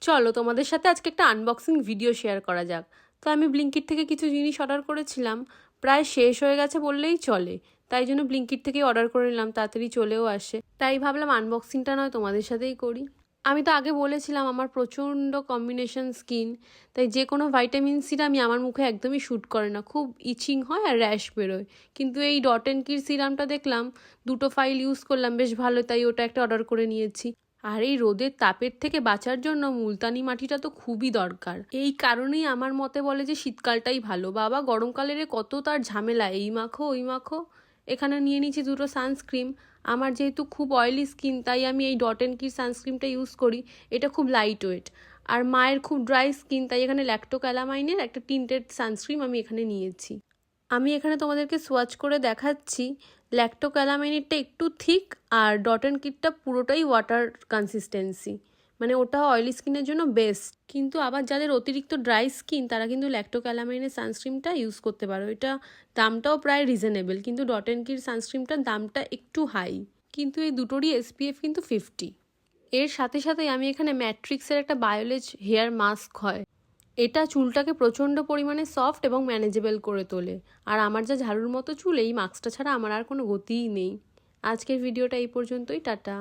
চলো তোমাদের সাথে আজকে একটা আনবক্সিং ভিডিও শেয়ার করা যাক। তো আমি ব্লিঙ্কিট থেকে কিছু জিনিস অর্ডার করেছিলাম, প্রায় শেষ হয়ে গেছে বললেই চলে, তাই জন্য ব্লিঙ্কিট থেকেই অর্ডার করে নিলাম, তাড়াতাড়ি চলেও আসে। তাই ভাবলাম আনবক্সিংটা নয় তোমাদের সাথেই করি। আমি তো আগে বলেছিলাম আমার প্রচণ্ড কম্বিনেশন স্কিন, তাই যে কোনো ভাইটামিন সিরামই আমার মুখে একদমই শ্যুট করে না, খুব ইচিং হয় আর র্যাশ বেরোয়। কিন্তু এই ডট অ্যান্ড কির সিরামটা দেখলাম, দুটো ফাইল ইউজ করলাম, বেশ ভালো, তাই ওটা একটা অর্ডার করে নিয়েছি। আর এই রোদের তাপের থেকে বাঁচার জন্য মুলতানি মাটিটা তো খুবই দরকার। এই কারণেই আমার মতে বলে যে শীতকালটাই ভালো। বাবা গরমকালের কত তার ঝামেলা, এই মাখো ওই মাখো। এখানে নিয়ে নিয়েছি দুটো সানস্ক্রিন। আমার যেহেতু খুব অয়েলি স্কিন, তাই আমি এই ডট অ্যান্ড কির সানস্ক্রিনটা ইউজ করি। এটা খুব লাইট ওয়েট। আর মায়ের খুব ড্রাই স্কিন, তাই এখানে ল্যাক্টোক্যালামাইনের একটা টিন্টেড সানস্ক্রিন আমি এখানে নিয়েছি। আমি এখানে তোমাদেরকে সোয়াচ করে দেখাচ্ছি। ল্যাক্টোক্যালামাইনেরটা একটু থিক আর ডট অ্যান্ড কিটটা পুরোটাই ওয়াটার কনসিস্টেন্সি, মানে ওটা অয়েলি স্কিনের জন্য বেস্ট। কিন্তু আবার যাদের অতিরিক্ত ড্রাই স্কিন তারা কিন্তু ল্যাক্টোক্যালামাইনের সানস্ক্রিনটা ইউজ করতে পারো। এটা দামটাও প্রায় রিজনেবল, কিন্তু ডট অ্যান্ড কির সানস্ক্রিনটার দামটা একটু হাই। কিন্তু এই দুটোরই SPF কিন্তু 50। এর সাথে সাথে আমি এখানে ম্যাট্রিক্সের একটা বায়োলেজ হেয়ার মাস্ক হয়, এটা চুলটাকে প্রচণ্ড পরিমাণে সফট এবং ম্যানেজেবল করে তোলে। আর আমার যা ঝাড়ুর মতো চুল, এই মাস্কটা ছাড়া আমার আর কোনো গতিই নেই। আজকের ভিডিওটা এই পর্যন্তই, টাটা।